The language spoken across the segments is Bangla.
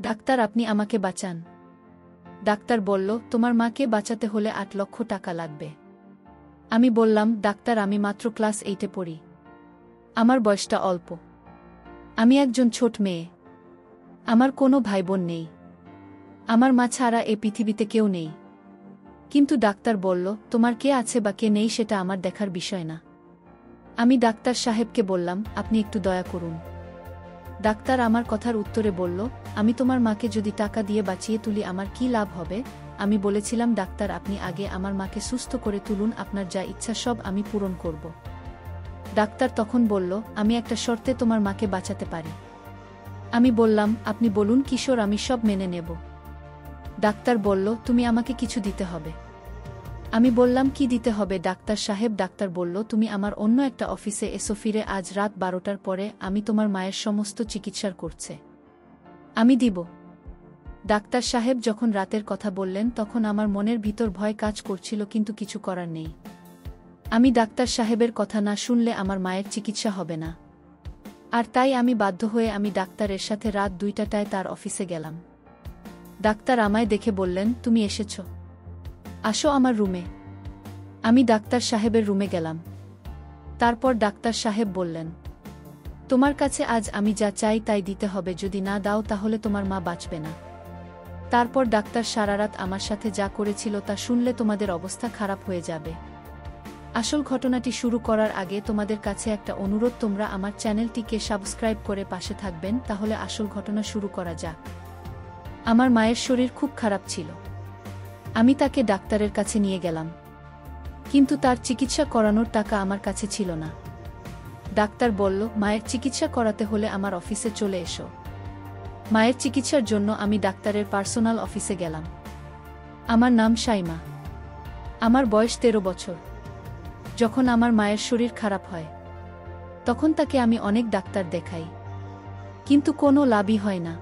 ডাক্তার, আপনি আমাকে বাঁচান। ডাক্তার বলল, তোমার মাকে বাঁচাতে হলে ৮ লক্ষ টাকা লাগবে। আমি বললাম, ডাক্তার, আমি মাত্র ক্লাস 8-এ পড়ি। আমার বয়সটা অল্প। আমি একজন ছোট মেয়ে। আমার কোনো ভাই বোন নেই। আমার মা ছাড়া এ পৃথিবীতে কেউ নেই। কিন্তু ডাক্তার বলল, তোমার কে আছে বা কে নেই সেটা আমার দেখার বিষয় না। আমি ডাক্তার সাহেবকে বললাম, আপনি একটু দয়া করুন। ডাক্তার আমার কথার উত্তরে বলল, আমি তোমার মাকে যদি টাকা দিয়ে বাঁচিয়ে তুলি আমার কি লাভ হবে? আমি বলেছিলাম, ডাক্তার, আপনি আগে আমার মাকে সুস্থ করে তুলুন, আপনার যা ইচ্ছা সব আমি পূরণ করব। ডাক্তার তখন বলল, আমি একটা শর্তে তোমার মাকে বাঁচাতে পারি। আমি বললাম, আপনি বলুন কিশোর, আমি সব মেনে নেব। ডাক্তার বলল, তুমি আমাকে কিছু দিতে হবে। আমি বললাম, কি দিতে হবে ডাক্তার সাহেব? ডাক্তার বলল, তুমি আমার অন্য একটা অফিসে এসো, ফিরে আজ রাত 12টার পরে আমি তোমার মায়ের সমস্ত চিকিৎসার করছে আমি দিব। ডাক্তার সাহেব যখন রাতের কথা বললেন তখন আমার মনের ভিতর ভয় কাজ করছিল, কিন্তু কিছু করার নেই। আমি ডাক্তার সাহেবের কথা না শুনলে আমার মায়ের চিকিৎসা হবে না। আর তাই আমি বাধ্য হয়ে আমি ডাক্তারের সাথে রাত 2টায় তার অফিসে গেলাম। ডাক্তার আমায় দেখে বললেন, তুমি এসেছ, আসো আমার রুমে। আমি ডাক্তার সাহেবের রুমে গেলাম। তারপর ডাক্তার সাহেব বললেন, তোমার কাছে আজ আমি যা চাই তাই দিতে হবে, যদি না দাও তাহলে তোমার মা বাঁচবে না। তারপর ডাক্তার সারারাত আমার সাথে যা করেছিল তা শুনলে তোমাদের অবস্থা খারাপ হয়ে যাবে। আসল ঘটনাটি শুরু করার আগে তোমাদের কাছে একটা অনুরোধ, তোমরা আমার চ্যানেলটিকে সাবস্ক্রাইব করে পাশে থাকবেন, তাহলে আসল ঘটনা শুরু করা যাক। আমার মায়ের শরীর খুব খারাপ ছিল। আমি তাকে ডাক্তারের কাছে নিয়ে গেলাম, কিন্তু তার চিকিৎসা করানোর টাকা আমার কাছে ছিল না। ডাক্তার বলল, মায়ের চিকিৎসা করাতে হলে আমার অফিসে চলে এসো। মায়ের চিকিৎসার জন্য আমি ডাক্তারের পার্সোনাল অফিসে গেলাম। আমার নাম সাইমা। আমার বয়স 13 বছর। যখন আমার মায়ের শরীর খারাপ হয় তখন তাকে আমি অনেক ডাক্তার দেখাই, কিন্তু কোনো লাভই হয় না।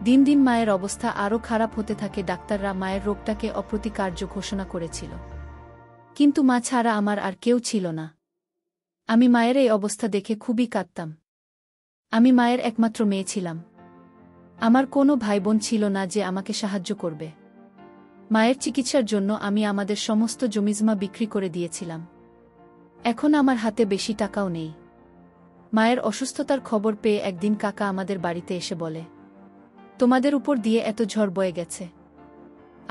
দিন দিন মায়ের অবস্থা আরও খারাপ হতে থাকে। ডাক্তাররা মায়ের রোগটাকে অপ্রতিকার্য ঘোষণা করেছিল, কিন্তু মা ছাড়া আমার আর কেউ ছিল না। আমি মায়ের এই অবস্থা দেখে খুবই কাঁদতাম। আমি মায়ের একমাত্র মেয়ে ছিলাম। আমার কোনো ভাই বোন ছিল না যে আমাকে সাহায্য করবে। মায়ের চিকিৎসার জন্য আমি আমাদের সমস্ত জমিজমা বিক্রি করে দিয়েছিলাম। এখন আমার হাতে বেশি টাকাও নেই। মায়ের অসুস্থতার খবর পেয়ে একদিন কাকা আমাদের বাড়িতে এসে বলে, তোমাদের উপর দিয়ে এত ঝড় বয়ে গেছে,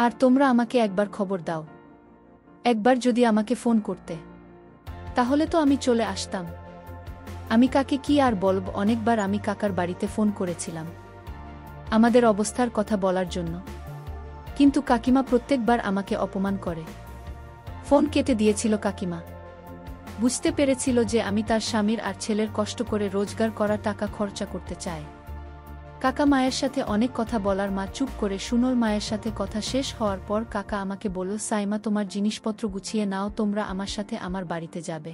আর তোমরা আমাকে একবার খবর দাও। একবার যদি আমাকে ফোন করতে, তাহলে তো আমি চলে আসতাম। আমি কাকে কি আর বলব, অনেকবার আমি কাকার বাড়িতে ফোন করেছিলাম আমাদের অবস্থার কথা বলার জন্য, কিন্তু কাকিমা প্রত্যেকবার আমাকে অপমান করে ফোন কেটে দিয়েছিল। কাকিমা বুঝতে পেরেছিল যে আমি তার স্বামীর আর ছেলের কষ্ট করে রোজগার করা টাকা খরচা করতে চাই। কাকা মায়ের সাথে অনেক কথা বলার মা চুপ করে শুনল। মায়ের সাথে কথা শেষ হওয়ার পর কাকা আমাকে বলল, সাইমা, তোমার জিনিসপত্র গুছিয়ে নাও, তোমরা আমার সাথে আমার বাড়িতে যাবে।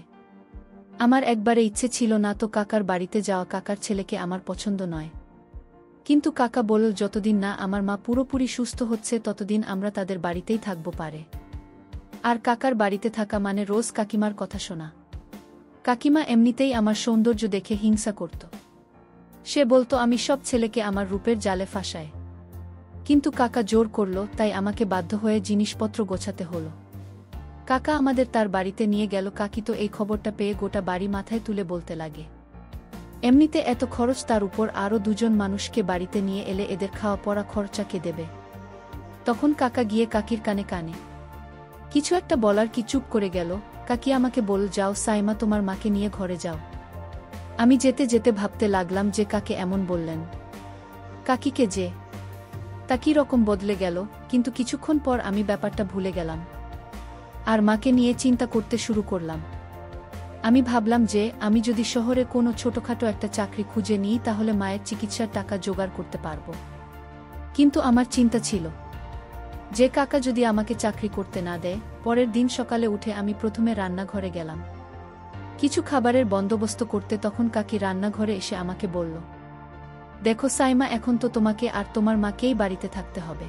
আমার একবারে ইচ্ছে ছিল না তো কাকার বাড়িতে যাওয়া। কাকার ছেলেকে আমার পছন্দ নয়। কিন্তু কাকা বলল, যতদিন না আমার মা পুরোপুরি সুস্থ হচ্ছে ততদিন আমরা তাদের বাড়িতেই থাকব পারে। আর কাকার বাড়িতে থাকা মানে রোজ কাকিমার কথা শোনা। কাকিমা এমনিতেই আমার সৌন্দর্য দেখে হিংসা করত। সে বলতো আমি সব ছেলেকে আমার রূপের জালে ফাঁসায়। কিন্তু কাকা জোর করল, তাই আমাকে বাধ্য হয়ে জিনিসপত্র গোছাতে হলো। কাকা আমাদের তার বাড়িতে নিয়ে গেল। কাকি তো এই খবরটা পেয়ে গোটা বাড়ি মাথায় তুলে বলতে লাগে, এমনিতে এত খরচ, তার উপর আরও 2জন মানুষকে বাড়িতে নিয়ে এলে এদের খাওয়া পড়া খরচা কে দেবে? তখন কাকা গিয়ে কাকির কানে কানে কিছু একটা বলার কি চুপ করে গেল। কাকি আমাকে বলল, যাও সাইমা, তোমার মাকে নিয়ে ঘরে যাও। আমি যেতে যেতে ভাবতে লাগলাম যে কাকে এমন বললেন। কাকিকে যে তা কি রকম বদলে গেল, কিন্তু কিছুক্ষণ পর আমি ব্যাপারটা ভুলে গেলাম আর মাকে নিয়ে চিন্তা করতে শুরু করলাম। আমি ভাবলাম যে আমি যদি শহরে কোনো ছোটখাটো একটা চাকরি খুঁজে নিই তাহলে মায়ের চিকিৎসার টাকা জোগাড় করতে পারব। কিন্তু আমার চিন্তা ছিল যে কাকা যদি আমাকে চাকরি করতে না দেয়। পরের দিন সকালে উঠে আমি প্রথমে রান্নাঘরে গেলাম কিছু খাবারের বন্দোবস্ত করতে। তখন কাকি রান্নাঘরে এসে আমাকে বলল, দেখো সাইমা, এখন তো তোমাকে আর তোমার মাকেই বাড়িতে থাকতে হবে।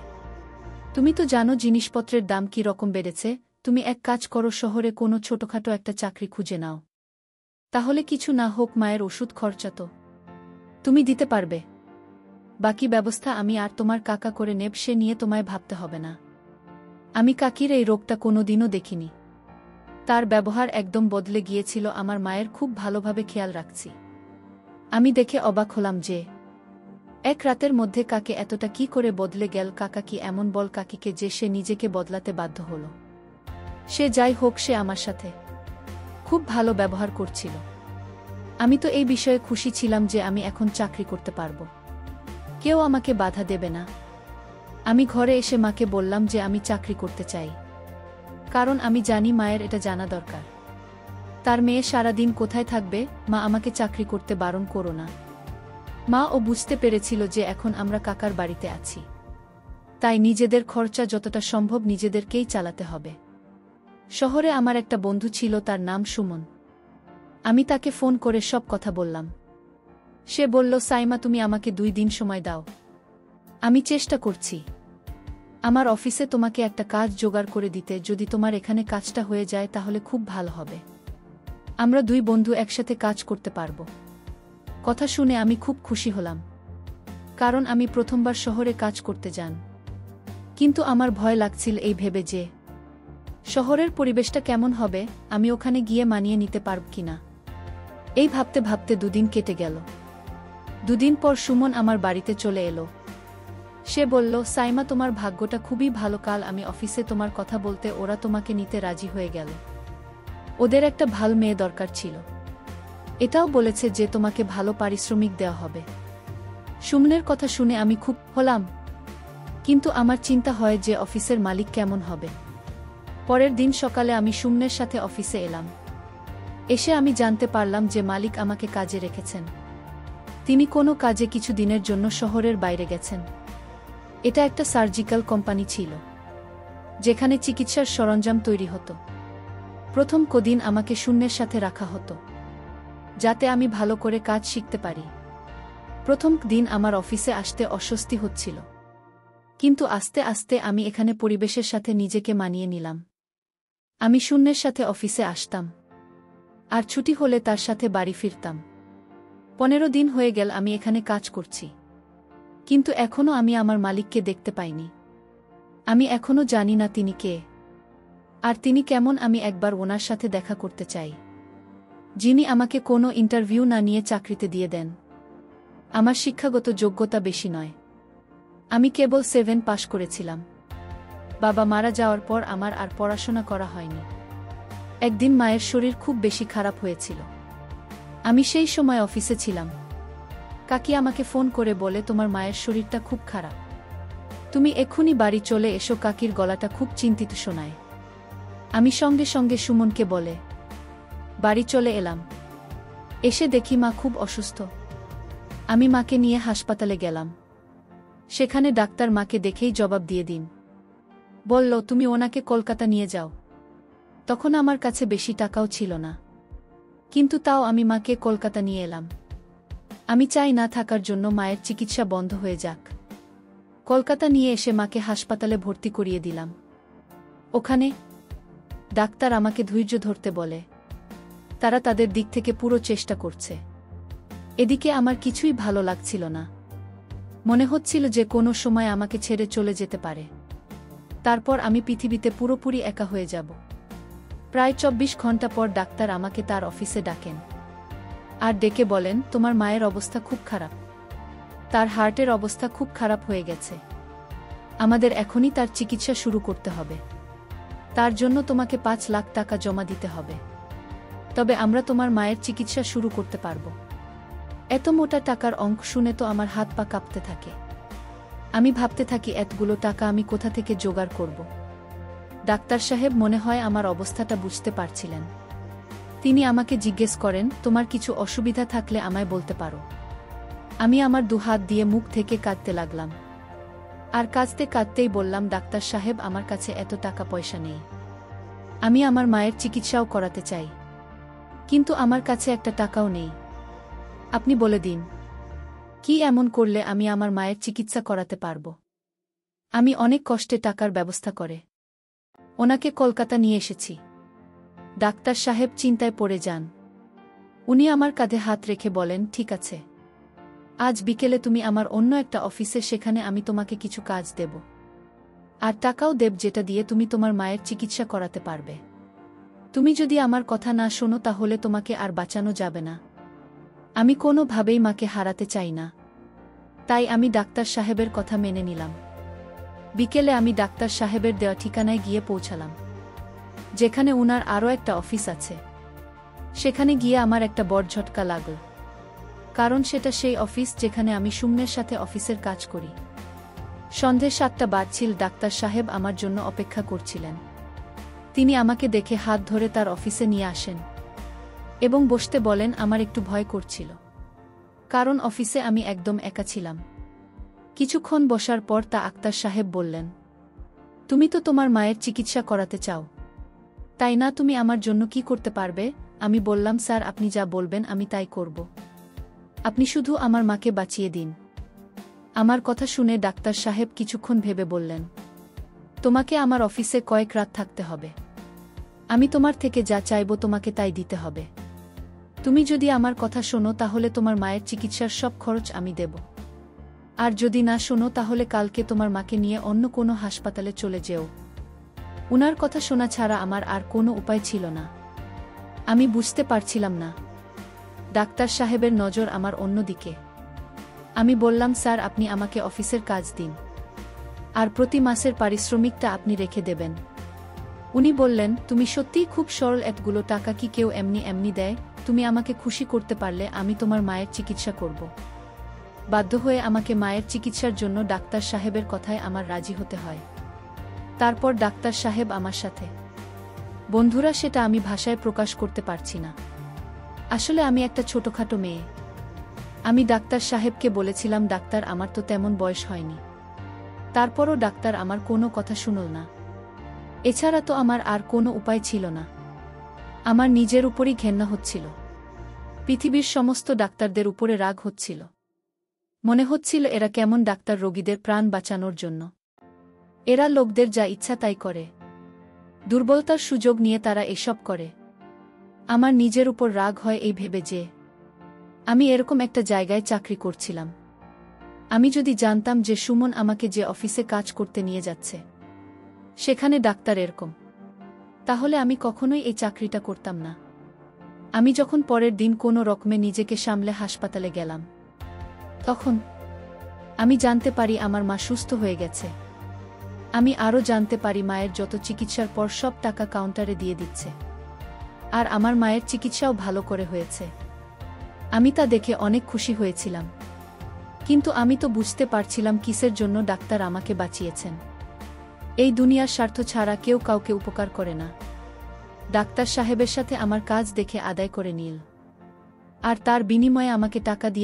তুমি তো জানো জিনিসপত্রের দাম কি রকম বেড়েছে। তুমি এক কাজ করো, শহরে কোনো ছোটখাটো একটা চাকরি খুঁজে নাও, তাহলে কিছু না হোক মায়ের ওষুধ খরচা তো তুমি দিতে পারবে। বাকি ব্যবস্থা আমি আর তোমার কাকা করে নেব, সে নিয়ে তোমায় ভাবতে হবে না। আমি কাকির এই রোগটা কোনোদিনও দেখিনি। তার ব্যবহার একদম বদলে গিয়েছিল, আমার মায়ের খুব ভালোভাবে খেয়াল রাখছি। আমি দেখে অবাক হলাম যে এক রাতের মধ্যে কাকে এতটা কি করে বদলে গেল। কাকা কি এমন বল কাকিকে যে সে নিজেকে বদলাতে বাধ্য হল? সে যাই হোক, সে আমার সাথে খুব ভালো ব্যবহার করছিল। আমি তো এই বিষয়ে খুশি ছিলাম যে আমি এখন চাকরি করতে পারবো, কেউ আমাকে বাধা দেবে না। আমি ঘরে এসে মাকে বললাম যে আমি চাকরি করতে চাই, কারণ আমি জানি মায়ের এটা জানা দরকার। তার মেয়ে সারাদিন কোথায় থাকবে, মা আমাকে চাকরি করতে বারণ করো না। মা ও বুঝতে পেরেছিল যে এখন আমরা কাকার বাড়িতে আছি, তাই নিজেদের খরচা যতটা সম্ভব নিজেদেরকেই চালাতে হবে। শহরে আমার একটা বন্ধু ছিল, তার নাম সুমন। আমি তাকে ফোন করে সব কথা বললাম। সে বলল, সাইমা তুমি আমাকে 2 দিন সময় দাও, আমি চেষ্টা করছি আমার অফিসে তোমাকে একটা কাজ জোগাড় করে দিতে। যদি তোমার এখানে কাজটা হয়ে যায় তাহলে খুব ভালো হবে, আমরা 2 বন্ধু একসাথে কাজ করতে পারব। কথা শুনে আমি খুব খুশি হলাম, কারণ আমি প্রথমবার শহরে কাজ করতে যান। কিন্তু আমার ভয় লাগছিল এই ভেবে যে শহরের পরিবেশটা কেমন হবে, আমি ওখানে গিয়ে মানিয়ে নিতে পারব কিনা। এই ভাবতে ভাবতে 2 দিন কেটে গেল। 2 দিন পর সুমন আমার বাড়িতে চলে এলো। সে বলল, সাইমা তোমার ভাগ্যটা খুবই ভালো, কাল আমি অফিসে তোমার কথা বলতে ওরা তোমাকে নিতে রাজি হয়ে গেল। ওদের একটা ভালো মেয়ে দরকার ছিল, এটাও বলেছে যে তোমাকে ভালো পারিশ্রমিক দেওয়া হবে। সুমনের কথা শুনে আমি খুব হলাম, কিন্তু আমার চিন্তা হয় যে অফিসের মালিক কেমন হবে। পরের দিন সকালে আমি সুমনের সাথে অফিসে এলাম। এসে আমি জানতে পারলাম যে মালিক আমাকে কাজে রেখেছেন। তিনি কোনো কাজে কিছু দিনের জন্য শহরের বাইরে গেছেন। এটা একটা সার্জিক্যাল কোম্পানি ছিল, যেখানে চিকিৎসার সরঞ্জাম তৈরি হতো। প্রথম কদিন আমাকে শূন্যের সাথে রাখা হতো, যাতে আমি ভালো করে কাজ শিখতে পারি। প্রথম দিন আমার অফিসে আসতে অস্বস্তি হচ্ছিল, কিন্তু আস্তে আস্তে আমি এখানে পরিবেশের সাথে নিজেকে মানিয়ে নিলাম। আমি শূন্যের সাথে অফিসে আসতাম, আর ছুটি হলে তার সাথে বাড়ি ফিরতাম। 15 দিন হয়ে গেল আমি এখানে কাজ করছি, কিন্তু এখনও আমি আমার মালিককে দেখতে পাইনি। আমি এখনও জানি না তিনি কে, আর তিনি কেমন। আমি একবার ওনার সাথে দেখা করতে চাই, যিনি আমাকে কোনো ইন্টারভিউ না নিয়ে চাকরিতে দিয়ে দেন। আমার শিক্ষাগত যোগ্যতা বেশি নয়, আমি কেবল 7 পাশ করেছিলাম। বাবা মারা যাওয়ার পর আমার আর পড়াশোনা করা হয়নি। একদিন মায়ের শরীর খুব বেশি খারাপ হয়েছিল, আমি সেই সময় অফিসে ছিলাম। কাকি আমাকে ফোন করে বলে, তোমার মায়ের শরীরটা খুব খারাপ, তুমি এক্ষুনি বাড়ি চলে এসো। কাকির গলাটা খুব চিন্তিত শোনায়। আমি সঙ্গে সঙ্গে সুমনকে বলে বাড়ি চলে এলাম। এসে দেখি মা খুব অসুস্থ। আমি মাকে নিয়ে হাসপাতালে গেলাম। সেখানে ডাক্তার মাকে দেখেই জবাব দিয়ে দিন, বলল, তুমি ওনাকে কলকাতা নিয়ে যাও। তখন আমার কাছে বেশি টাকাও ছিল না, কিন্তু তাও আমি মাকে কলকাতা নিয়ে এলাম। আমি চাই না থাকার জন্য মায়ের চিকিৎসা বন্ধ হয়ে যাক। কলকাতা নিয়ে এসে মাকে হাসপাতালে ভর্তি করিয়ে দিলাম। ওখানে ডাক্তার আমাকে ধৈর্য ধরতে বলে, তারা তাদের দিক থেকে পুরো চেষ্টা করছে। এদিকে আমার কিছুই ভালো লাগছিল না, মনে হচ্ছিল যে কোনো সময় আমাকে ছেড়ে চলে যেতে পারে। তারপর আমি পৃথিবীতে পুরোপুরি একা হয়ে যাব। প্রায় 24 ঘন্টা পর ডাক্তার আমাকে তার অফিসে ডাকেন, আর ডেকে বলেন, তোমার মায়ের অবস্থা খুব খারাপ, তার হার্টের অবস্থা খুব খারাপ হয়ে গেছে। আমাদের এখনই তার চিকিৎসা শুরু করতে হবে। তার জন্য তোমাকে 5 লাখ টাকা জমা দিতে হবে, তবে আমরা তোমার মায়ের চিকিৎসা শুরু করতে পারব। এত মোটা টাকার অঙ্ক শুনে তো আমার হাত পা কাঁপতে থাকে। আমি ভাবতে থাকি, এতগুলো টাকা আমি কোথা থেকে জোগাড় করব। ডাক্তার সাহেব মনে হয় আমার অবস্থাটা বুঝতে পারছিলেন। তিনি আমাকে জিজ্ঞেস করেন, তোমার কিছু অসুবিধা থাকলে আমায় বলতে পারো। আমি আমার 2 হাত দিয়ে মুখ থেকে কাঁদতে লাগলাম, আর কাঁদতে কাঁদতেই বললাম, ডাক্তার সাহেব, আমার কাছে এত টাকা পয়সা নেই। আমি আমার মায়ের চিকিৎসাও করাতে চাই, কিন্তু আমার কাছে একটা টাকাও নেই। আপনি বলে দিন, কি এমন করলে আমি আমার মায়ের চিকিৎসা করাতে পারব। আমি অনেক কষ্টে টাকার ব্যবস্থা করে ওনাকে কলকাতা নিয়ে এসেছি। ডাক্তার সাহেব চিন্তায় পড়ে যান। উনি আমার কাঁধে হাত রেখে বলেন, ঠিক আছে, আজ বিকেলে তুমি আমার অন্য একটা অফিসে, সেখানে আমি তোমাকে কিছু কাজ দেব। আর টাকাও দেব, যেটা দিয়ে তুমি তোমার মায়ের চিকিৎসা করাতে পারবে। তুমি যদি আমার কথা না শোনো তাহলে তোমাকে আর বাঁচানো যাবে না। আমি কোনোভাবেই মাকে হারাতে চাই না। তাই আমি ডাক্তার সাহেবের কথা মেনে নিলাম। বিকেলে আমি ডাক্তার সাহেবের দেওয়া ঠিকানায় গিয়ে পৌঁছালাম, যেখানে উনার আরও একটা অফিস আছে। সেখানে গিয়ে আমার একটা বড় ঝটকা লাগল, কারণ সেটা সেই অফিস যেখানে আমি সুমনের সাথে অফিসের কাজ করি। সন্ধে 7টা বাজছিল। ডাক্তার সাহেব আমার জন্য অপেক্ষা করছিলেন। তিনি আমাকে দেখে হাত ধরে তার অফিসে নিয়ে আসেন এবং বসতে বলেন। আমার একটু ভয় করছিল, কারণ অফিসে আমি একদম একা ছিলাম। কিছুক্ষণ বসার পর আক্তার সাহেব বললেন, তুমি তো তোমার মায়ের চিকিৎসা করাতে চাও, তাই না? তুমি আমার জন্য কি করতে পারবে? আমি বললাম, স্যার, আপনি যা বলবেন আমি তাই করব। আপনি শুধু আমার মাকে বাঁচিয়ে দিন। আমার কথা শুনে ডাক্তার সাহেব কিছুক্ষণ ভেবে বললেন, তোমাকে আমার অফিসে কয়েক রাত থাকতে হবে। আমি তোমার থেকে যা চাইব তোমাকে তাই দিতে হবে। তুমি যদি আমার কথা শোনো তাহলে তোমার মায়ের চিকিৎসার সব খরচ আমি দেব। আর যদি না শোনো তাহলে কালকে তোমার মাকে নিয়ে অন্য কোনো হাসপাতালে চলে যেও। উনার কথা শোনা ছাড়া আমার আর কোনো উপায় ছিল না। আমি বুঝতে পারছিলাম না ডাক্তার সাহেবের নজর আমার অন্য দিকে। আমি বললাম, স্যার, আপনি আমাকে অফিসের কাজ দিন, আর প্রতি মাসের পারিশ্রমিকটা আপনি রেখে দেবেন। উনি বললেন, তুমি সত্যিই খুব সরল। এতগুলো টাকা কি কেউ এমনি এমনি দেয়? তুমি আমাকে খুশি করতে পারলে আমি তোমার মায়ের চিকিৎসা করব। বাধ্য হয়ে আমাকে মায়ের চিকিৎসার জন্য ডাক্তার সাহেবের কথায় আমার রাজি হতে হয়। তারপর ডাক্তার সাহেব আমার সাথে। বন্ধুরা, সেটা আমি ভাষায় প্রকাশ করতে পারছি না। আসলে আমি একটা ছোটখাটো মেয়ে। আমি ডাক্তার সাহেবকে বলেছিলাম, ডাক্তার, আমার তো তেমন বয়স হয়নি। তারপরও ডাক্তার আমার কোনো কথা শুনল না। এছাড়া তো আমার আর কোনো উপায় ছিল না। আমার নিজের উপরই ঘেন্না হচ্ছিল। পৃথিবীর সমস্ত ডাক্তারদের উপরে রাগ হচ্ছিল। মনে হচ্ছিল এরা কেমন ডাক্তার, রোগীদের প্রাণ বাঁচানোর জন্য। এরা লোকদের যা ইচ্ছা তাই করে। দুর্বলতার সুযোগ নিয়ে তারা এসব করে। আমার নিজের উপর রাগ হয় এই ভেবে যে আমি এরকম একটা জায়গায় চাকরি করছিলাম। আমি যদি জানতাম যে সুমন আমাকে যে অফিসে কাজ করতে নিয়ে যাচ্ছে সেখানে ডাক্তার এরকম, তাহলে আমি কখনোই এই চাকরিটা করতাম না। আমি যখন পরের দিন কোনো রকমে নিজেকে সামলে হাসপাতালে গেলাম, তখন আমি জানতে পারি আমার মা সুস্থ হয়ে গেছে। আমি আরও জানতে পারি মায়ের যত চিকিৎসার পর সব টাকা কাউন্টারে দিয়ে দিচ্ছে, আর আমার মায়ের চিকিৎসাও ভালো করে হয়েছে। আমি তা দেখে অনেক খুশি হয়েছিলাম, কিন্তু আমি তো বুঝতে পারছিলাম কিসের জন্য ডাক্তার আমাকে বাঁচিয়েছেন। এই দুনিয়ার স্বার্থ ছাড়া কেউ কাউকে উপকার করে না। ডাক্তার সাহেবের সাথে আমার কাজ দেখে আদায় করে নিল, আর তার বিনিময়ে আমাকে টাকা দিয়ে